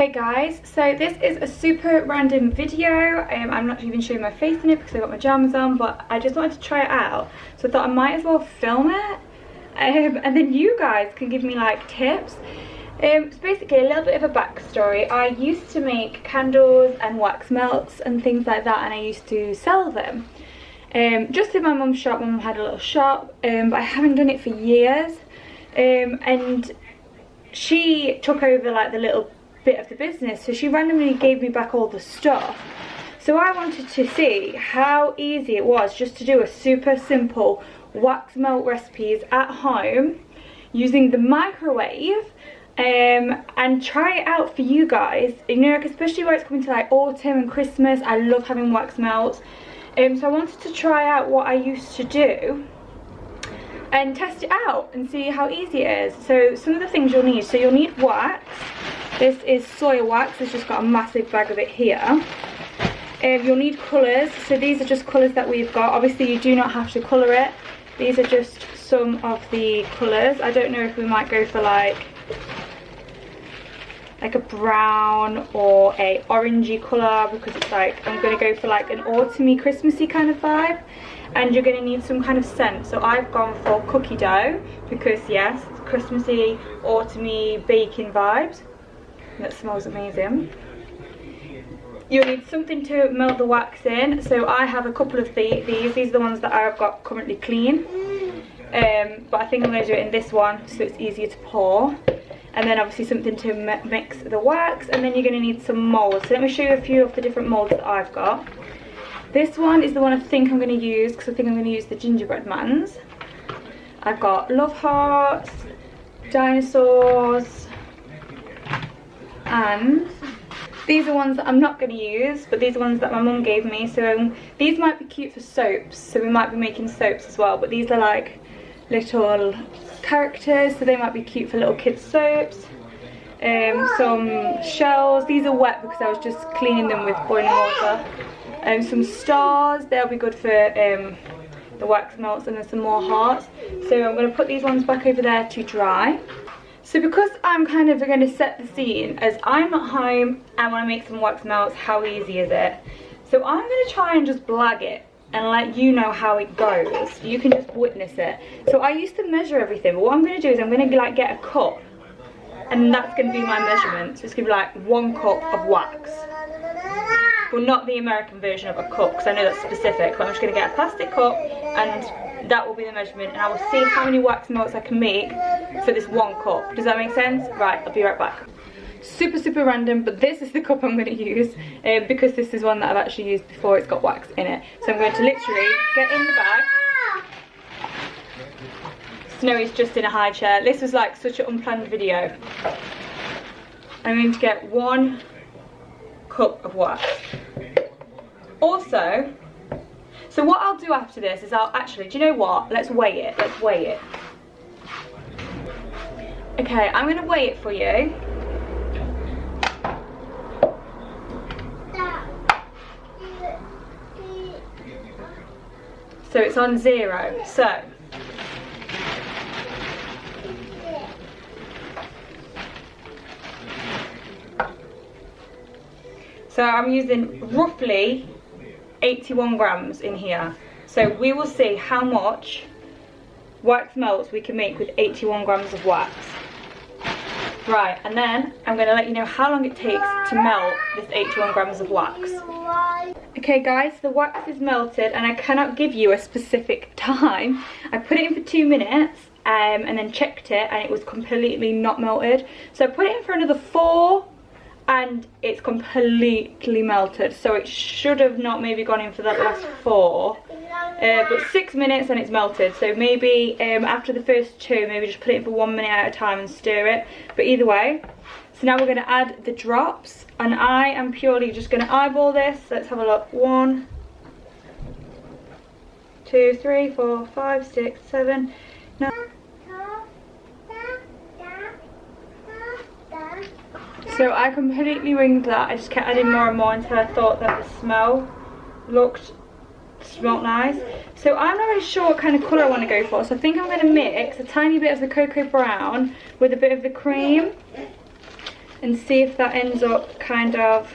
Hey guys, so this is a super random video. I'm not even showing my face in it because I've got my pajamas on, but I just wanted to try it out, so I thought I might as well film it, and then you guys can give me like tips. It's basically a little bit of a backstory. I used to make candles and wax melts and things like that, and I used to sell them just in my mum's shop. My mum had a little shop, but I haven't done it for years, and she took over like the little bit of the business, so she randomly gave me back all the stuff. So I wanted to see how easy it was just to do a super simple wax melt recipes at home using the microwave, and try it out for you guys, you know, like especially where it's coming to like autumn and Christmas. I love having wax melts, so I wanted to try out what I used to do and test it out and see how easy it is. So some of the things you'll need: so you'll need wax. This is soy wax. It's just got a massive bag of it here. You'll need colours. So these are just colours that we've got. Obviously you do not have to colour it. These are just some of the colours. I don't know if we might go for like a brown or a orangey colour, because it's like, I'm going to go for like an autumny Christmassy kind of vibe. And you're going to need some kind of scent. So I've gone for cookie dough because yes, it's Christmassy, autumny, baking vibes. That smells amazing. You'll need something to melt the wax in. So I have a couple of these are the ones that I've got currently clean, but I think I'm going to do it in this one so it's easier to pour. And then obviously something to mix the wax, and then you're going to need some moulds. So let me show you a few of the different moulds that I've got. This one is the one I think I'm going to use, because I think I'm going to use the gingerbread mans. I've got love hearts, dinosaurs, and these are ones that I'm not going to use, but these are ones that my mum gave me. So these might be cute for soaps, so we might be making soaps as well, but these are like little characters, so they might be cute for little kids soaps. Some shells. These are wet because I was just cleaning them with boiling water. Some stars, they'll be good for the wax melts, and then some more hearts. So I'm going to put these ones back over there to dry. So because I'm kind of going to set the scene, as I'm at home, I want to make some wax melts, how easy is it? So I'm going to try and just blag it and let you know how it goes. You can just witness it. So I used to measure everything, but what I'm going to do is I'm going to like get a cup, and that's going to be my measurement. So it's going to be like 1 cup of wax. Well, not the American version of a cup, because I know that's specific, but I'm just going to get a plastic cup, and that will be the measurement, and I will see how many wax melts I can make for this 1 cup. Does that make sense? Right, I'll be right back. Super random, but this is the cup I'm going to use, because this is one that I've actually used before. It's got wax in it. So I'm going to literally get in the bag. Snowy's just in a high chair. This was like such an unplanned video. I'm going to get 1 cup of wax. Also, so what I'll do after this is I'll actually, do you know what? Let's weigh it. Let's weigh it. Okay, I'm going to weigh it for you. So it's on 0. So I'm using roughly 81 grams in here. So we will see how much wax melts we can make with 81 grams of wax. Right, and then I'm going to let you know how long it takes to melt this 81 grams of wax. Okay guys, the wax is melted, and I cannot give you a specific time. I put it in for 2 minutes and then checked it, and it was completely not melted. So I put it in for another 4, and it's completely melted. So it should have not maybe gone in for that last 4, but 6 minutes and it's melted. So maybe after the first 2, maybe just put it in for 1 minute at a time and stir it. But either way, so now we're going to add the drops, and I am purely just going to eyeball this. Let's have a look. 1, 2, 3, 4, 5, 6, 7, 9. So I completely winged that. I just kept adding more and more until I thought that the smell smelled nice. So I'm not really sure what kind of colour I want to go for. So I think I'm going to mix a tiny bit of the cocoa brown with a bit of the cream. and see if that ends up kind of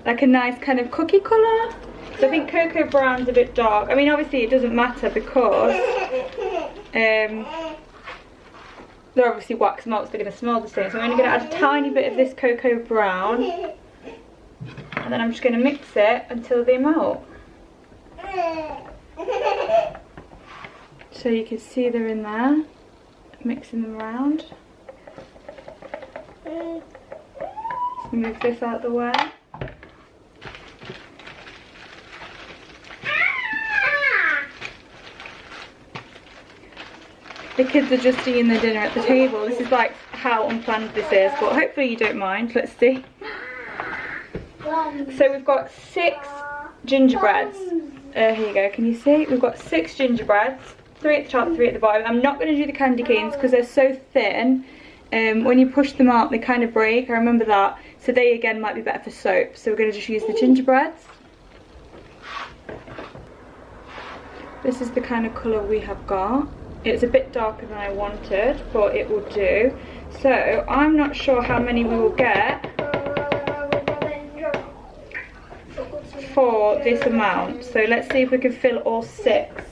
like a nice kind of cookie colour. So I think cocoa brown's a bit dark. I mean, obviously it doesn't matter because they're obviously wax melts, they're going to smell the same. So I'm only going to add a tiny bit of this cocoa brown, and then I'm just going to mix it until they melt. So you can see they're in there, mixing them around. Just move this out of the way. The kids are just eating their dinner at the table. This is like how unplanned this is, but hopefully you don't mind. Let's see. So we've got 6 gingerbreads. Here you go, can you see? We've got 6 gingerbreads, 3 at the top, 3 at the bottom. I'm not going to do the candy canes because they're so thin. When you push them up, they kind of break. I remember that. So they again might be better for soap. So we're going to just use the gingerbreads. This is the kind of colour we have got. It's a bit darker than I wanted, but it will do. So I'm not sure how many we will get for this amount. So let's see if we can fill all 6.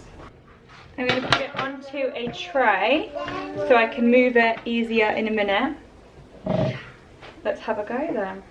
I'm going to put it onto a tray so I can move it easier in a minute. Let's have a go then.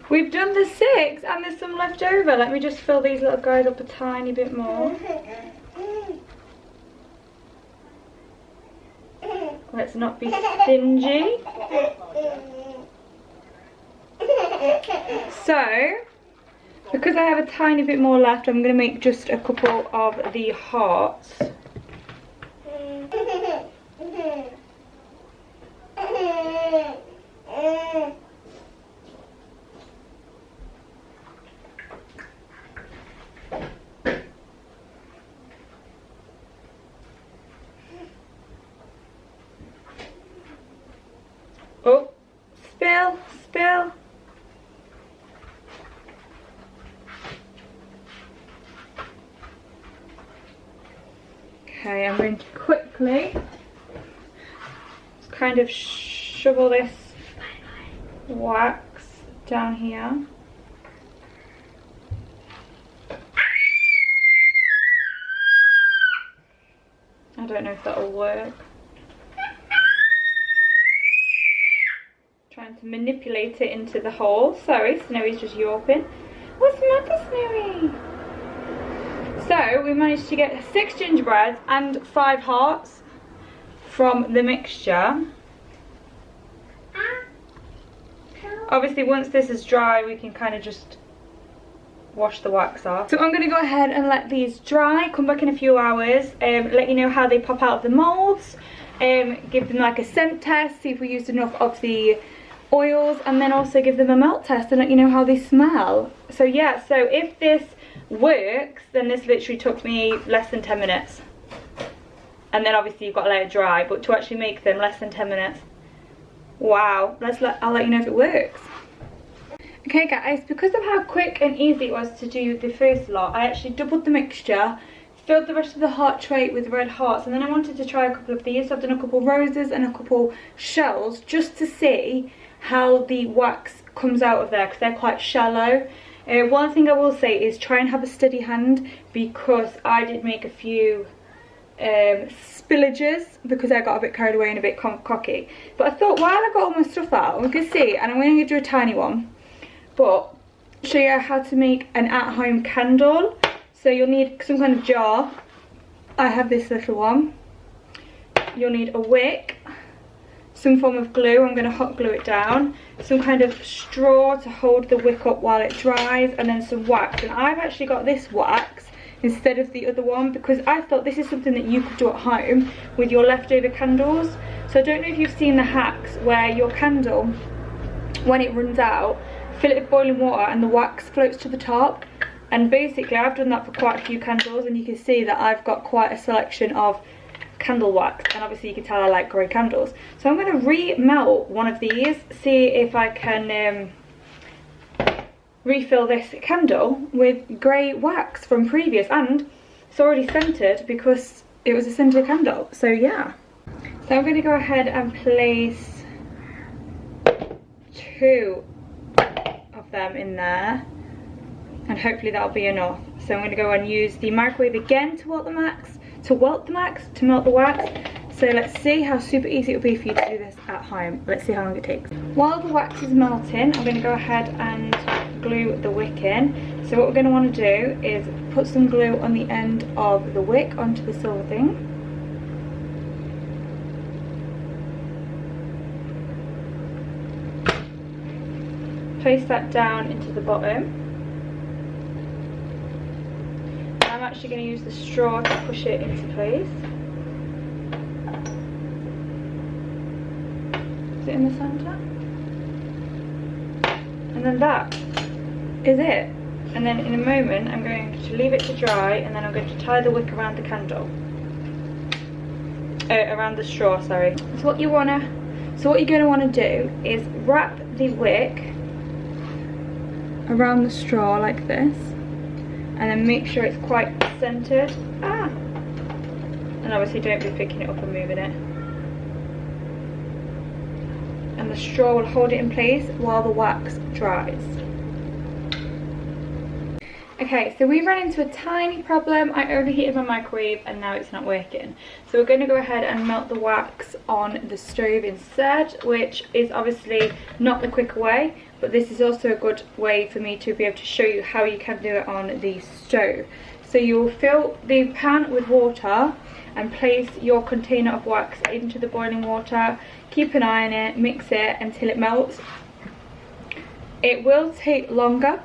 We've done the 6 and there's some left over. Let me just fill these little guys up a tiny bit more. Let's not be stingy. So, because I have a tiny bit more left, I'm going to make just a couple of the hearts. Oh, spill. Okay, I'm going to quickly just kind of shovel this wax down here. I don't know if that'll work. Trying to manipulate it into the hole. Sorry, Snowy's just yawping. What's the matter, Snowy? So we managed to get 6 gingerbreads and 5 hearts from the mixture. Obviously once this is dry we can kind of just wash the wax off. So I'm going to go ahead and let these dry, come back in a few hours, let you know how they pop out of the moulds, give them like a scent test, see if we used enough of the oils, and then also give them a melt test and let you know how they smell. So yeah, so if this works, then this literally took me less than 10 minutes. And then obviously you've got to let it dry, but to actually make them less than 10 minutes. Wow, I'll let you know if it works. Okay guys, because of how quick and easy it was to do the first lot, I actually doubled the mixture, filled the rest of the heart tray with red hearts, and then I wanted to try a couple of these. So I've done a couple roses and a couple shells just to see how the wax comes out of there because they're quite shallow. One thing I will say is try and have a steady hand, because I did make a few spillages because I got a bit carried away and a bit cocky. But I thought while I got all my stuff out, we could see, and I'm going to do a tiny one, but show you how to make an at-home candle. So you'll need some kind of jar. I have this little one. You'll need a wick, some form of glue, I'm going to hot glue it down, some kind of straw to hold the wick up while it dries, and then some wax. And I've actually got this wax instead of the other one because I thought this is something that you could do at home with your leftover candles. So I don't know if you've seen the hacks where your candle, when it runs out, fill it with boiling water and the wax floats to the top. And basically I've done that for quite a few candles, and you can see that I've got quite a selection of candle wax, and obviously you can tell I like grey candles. So I'm going to re-melt one of these, see if I can refill this candle with grey wax from previous, and it's already scented because it was a scented candle, so yeah. So I'm going to go ahead and place 2 of them in there, and hopefully that'll be enough. So I'm going to go and use the microwave again to melt the wax. So let's see how super easy it'll be for you to do this at home. Let's see how long it takes. While the wax is melting, I'm going to go ahead and glue the wick in. So what we're going to want to do is put some glue on the end of the wick onto the silver thing. Place that down into the bottom. I'm actually going to use the straw to push it into place. Is it in the centre? And then that is it. And then in a moment I'm going to leave it to dry, and then I'm going to tie the wick around the candle. Around the straw, sorry. So what you're going to want to do is wrap the wick around the straw like this, and then make sure it's quite centered. And obviously don't be picking it up and moving it. And the straw will hold it in place while the wax dries. Okay, so we ran into a tiny problem. I overheated my microwave and now it's not working. So we're going to go ahead and melt the wax on the stove instead, which is obviously not the quicker way, but this is also a good way for me to be able to show you how you can do it on the stove. So you'll fill the pan with water and place your container of wax into the boiling water. Keep an eye on it, mix it until it melts. It will take longer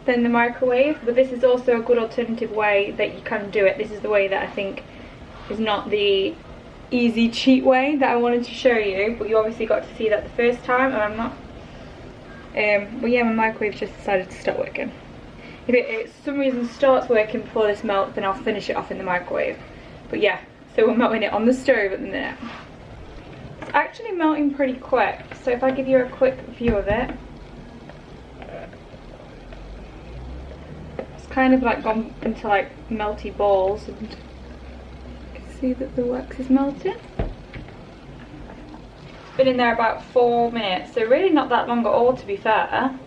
than the microwave, but this is also a good alternative way that you can do it. This is the way that I think is not the easy cheat way that I wanted to show you, but you obviously got to see that the first time, and I'm not but yeah, my microwave just decided to stop working. If it for some reason starts working before this melts, then I'll finish it off in the microwave. But yeah, so we're melting it on the stove at the minute. It's actually melting pretty quick, so if I give you a quick view of it, kind of like gone into like melty balls, and you can see that the wax is melting. It's been in there about 4 minutes, so really not that long at all, to be fair.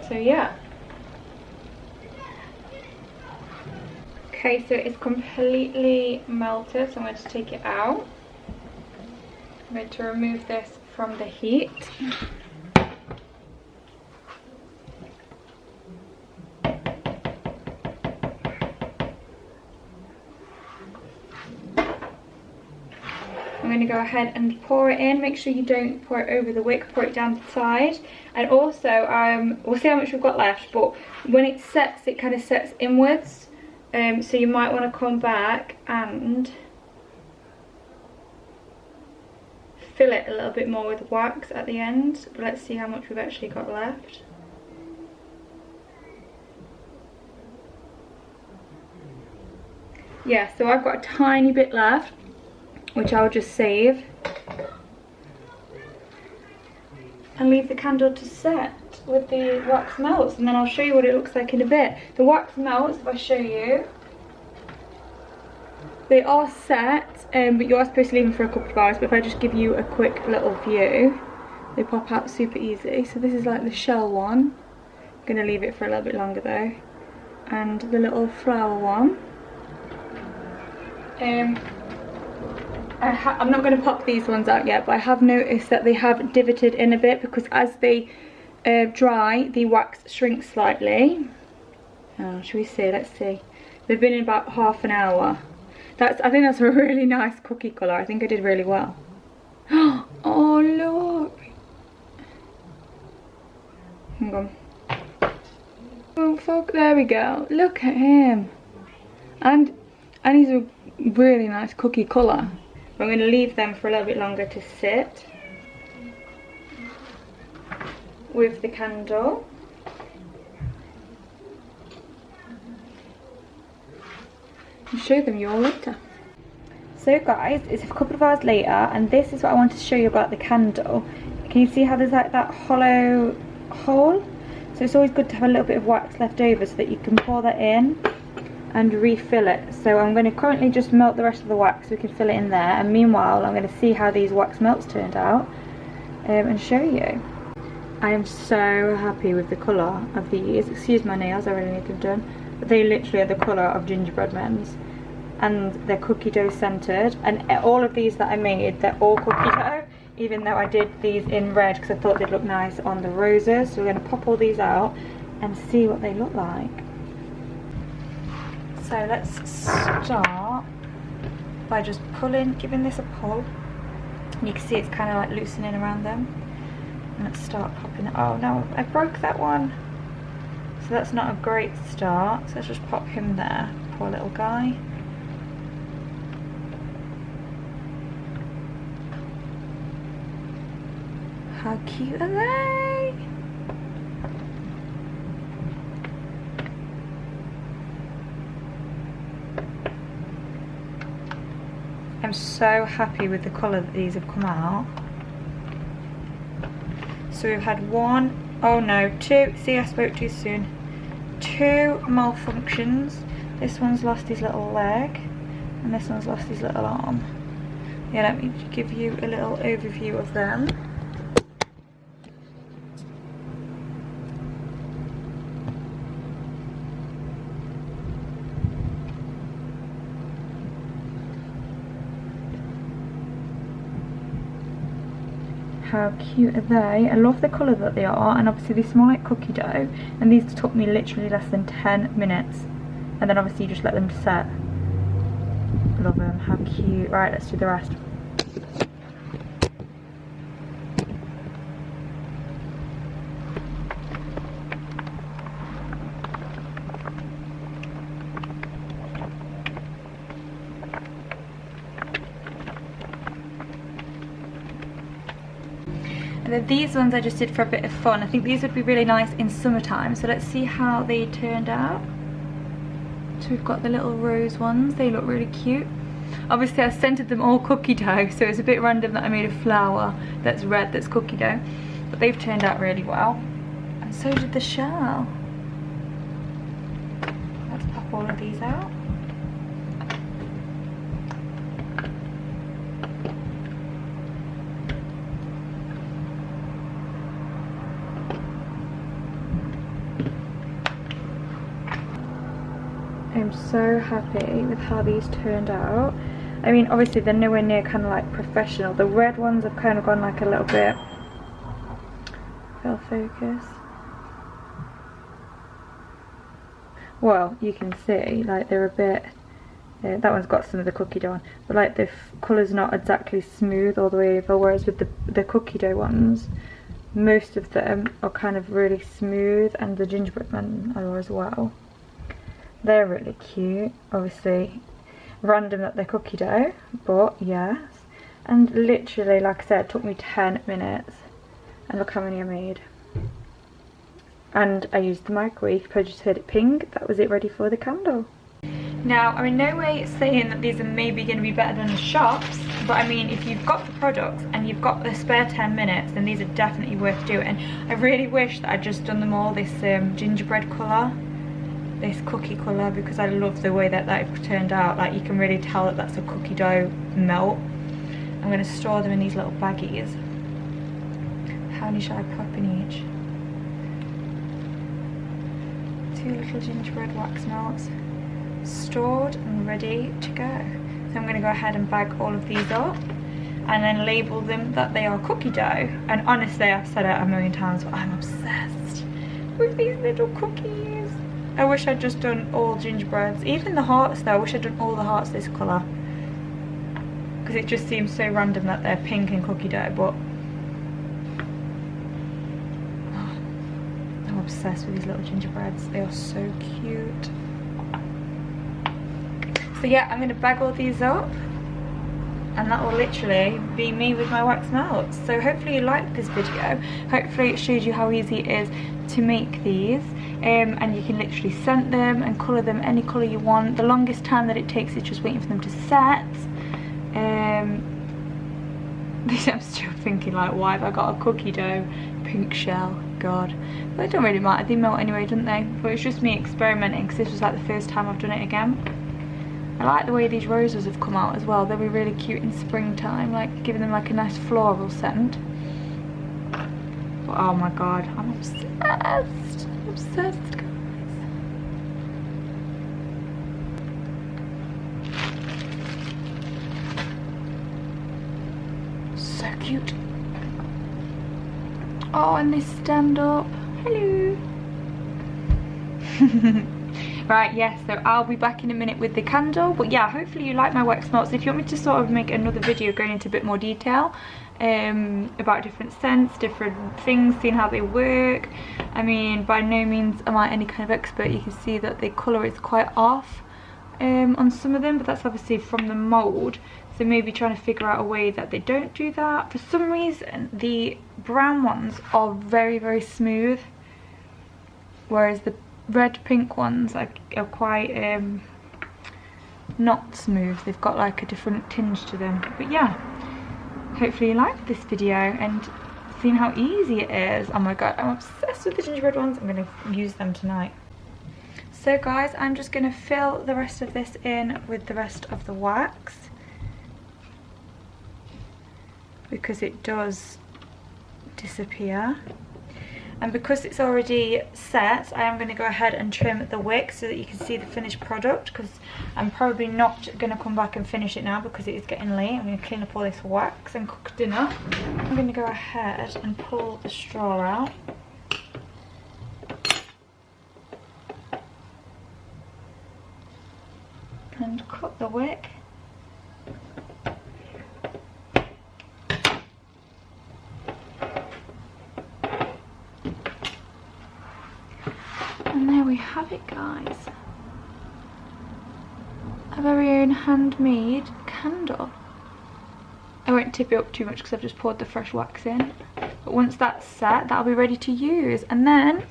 So yeah. Okay, so it's completely melted, so I'm going to take it out. I'm going to remove this from the heat. I'm going to go ahead and pour it in. Make sure you don't pour it over the wick, pour it down the side. And also, we'll see how much we've got left, but when it sets, it kind of sets inwards. So you might want to come back and fill it a little bit more with wax at the end. But let's see how much we've actually got left. Yeah, so I've got a tiny bit left, which I'll just save and leave the candle to set with the wax melts, and then I'll show you what it looks like in a bit. The wax melts, if I show you, they are set, but you are supposed to leave them for a couple of hours, but if I just give you a quick little view, they pop out super easy. So this is like the shell one. I'm going to leave it for a little bit longer though. And the little flower one. I'm not going to pop these ones out yet, but I have noticed that they have divoted in a bit because as they dry, the wax shrinks slightly. Should we see? Let's see. They've been in about half an hour. I think that's a really nice cookie colour. I think I did really well. Oh look! Hang on. Oh fuck! There we go. Look at him. And he's a really nice cookie colour. I'm going to leave them for a little bit longer to sit. with the candle. I'll show them you all later. So guys, it's a couple of hours later and this is what I wanted to show you about the candle. Can you see how there's like that hollow hole? So it's always good to have a little bit of wax left over so that you can pour that in and refill it. So I'm going to currently just melt the rest of the wax so we can fill it in there, and meanwhile I'm going to see how these wax melts turned out and show you. I am so happy with the colour of these. Excuse my nails, I really need them done, but they literally are the colour of gingerbread men's, and they're cookie dough scented, and all of these that I made, they're all cookie dough, even though I did these in red because I thought they'd look nice on the roses. So we're going to pop all these out and see what they look like. So let's start by just giving this a pull. You can see it's kind of like loosening around them. And let's start popping it. Oh no, I broke that one. So that's not a great start. So let's just pop him there, poor little guy. How cute are they? I'm so happy with the colour that these have come out. So we've had two, see I spoke too soon, 2 malfunctions. This one's lost his little leg and this one's lost his little arm. Yeah, let me give you a little overview of them. How cute are they? I love the colour that they are, and obviously they smell like cookie dough, and these took me literally less than 10 minutes, and then obviously you just let them set. Love them, how cute. Right, let's do the rest. And then these ones I just did for a bit of fun. I think these would be really nice in summertime. So let's see how they turned out. So we've got the little rose ones. They look really cute. Obviously I scented them all cookie dough, so it's a bit random that I made a flower that's red that's cookie dough. But they've turned out really well. And so did the shell. Let's pop all of these out. I'm so happy with how these turned out. I mean, obviously they're nowhere near kind of like professional. The red ones have kind of gone like a little bit, I'll focus. Well, you can see like they're a bit, that one's got some of the cookie dough on, but like the colour's not exactly smooth all the way over, whereas with the cookie dough ones, most of them are kind of really smooth, and the gingerbread men are as well. They're really cute. Obviously random that they're cookie dough, but yes. And literally, like I said, it took me 10 minutes. And look how many I made. And I used the microwave. I just heard it ping. That was it, ready for the candle. Now, I'm in no way saying that these are maybe going to be better than the shops, but I mean, if you've got the products and you've got the spare 10 minutes, then these are definitely worth doing. I really wish that I'd just done them all this gingerbread colour, this cookie colour, because I love the way that that turned out. Like, you can really tell that that's a cookie dough melt. I'm going to store them in these little baggies. How many shall I pop in each? 2 little gingerbread wax melts, stored and ready to go. So I'm going to go ahead and bag all of these up and then label them that they are cookie dough. And honestly, I've said it a million times, but I'm obsessed with these little cookies. I wish I'd just done all gingerbreads. Even the hearts though, I wish I'd done all the hearts this colour. Because it just seems so random that they're pink and cookie dough, but I'm obsessed with these little gingerbreads. They are so cute. So yeah, I'm going to bag all these up and that will literally be me with my wax melts. So hopefully you liked this video. Hopefully it showed you how easy it is to make these, and you can literally scent them and colour them any colour you want. The longest time that it takes is just waiting for them to set. I'm still thinking, like, why have I got a cookie dough pink shell? God, but it don't really matter, they melt anyway, don't they? But it's just me experimenting, because this was like the first time I've done it again. I like the way these roses have come out as well. They'll be really cute in springtime, like giving them like a nice floral scent. But oh my god, I'm obsessed. I'm obsessed, guys. So cute. Oh, and they stand up. Hello. Right, yes, so I'll be back in a minute with the candle. But yeah, hopefully you like my wax melts. If you want me to sort of make another video going into a bit more detail about different scents, different things, seeing how they work. I mean, by no means am I any kind of expert. You can see that the colour is quite off on some of them, but that's obviously from the mould. So maybe trying to figure out a way that they don't do that. For some reason, the brown ones are very, very smooth, whereas the red pink ones are quite not smooth. They've got like a different tinge to them. But yeah, hopefully you liked this video and seen how easy it is. Oh my god, I'm obsessed with the gingerbread ones. I'm going to use them tonight. So guys, I'm just going to fill the rest of this in with the rest of the wax, because it does disappear. And because it's already set, I am going to go ahead and trim the wick so that you can see the finished product, because I'm probably not going to come back and finish it now because it is getting late. I'm going to clean up all this wax and cook dinner. I'm going to go ahead and pull the straw out. And cut the wick. And there we have it, guys. A very own handmade candle. I won't tip it up too much because I've just poured the fresh wax in. But once that's set, that'll be ready to use. And then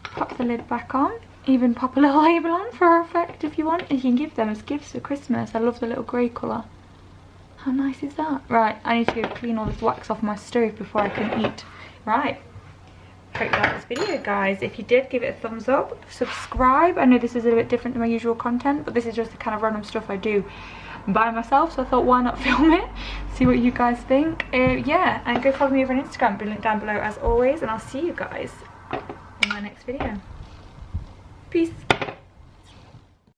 pop the lid back on. Even pop a little label on for effect if you want. And you can give them as gifts for Christmas. I love the little grey colour. How nice is that? Right, I need to go clean all this wax off my stove before I can eat. Right. Hope you liked this video, guys. If you did, give it a thumbs up. Subscribe. I know this is a little bit different to my usual content, but this is just the kind of random stuff I do by myself, so I thought, why not film it, see what you guys think. Yeah, and go follow me over on Instagram, be linked down below as always, and I'll see you guys in my next video. Peace.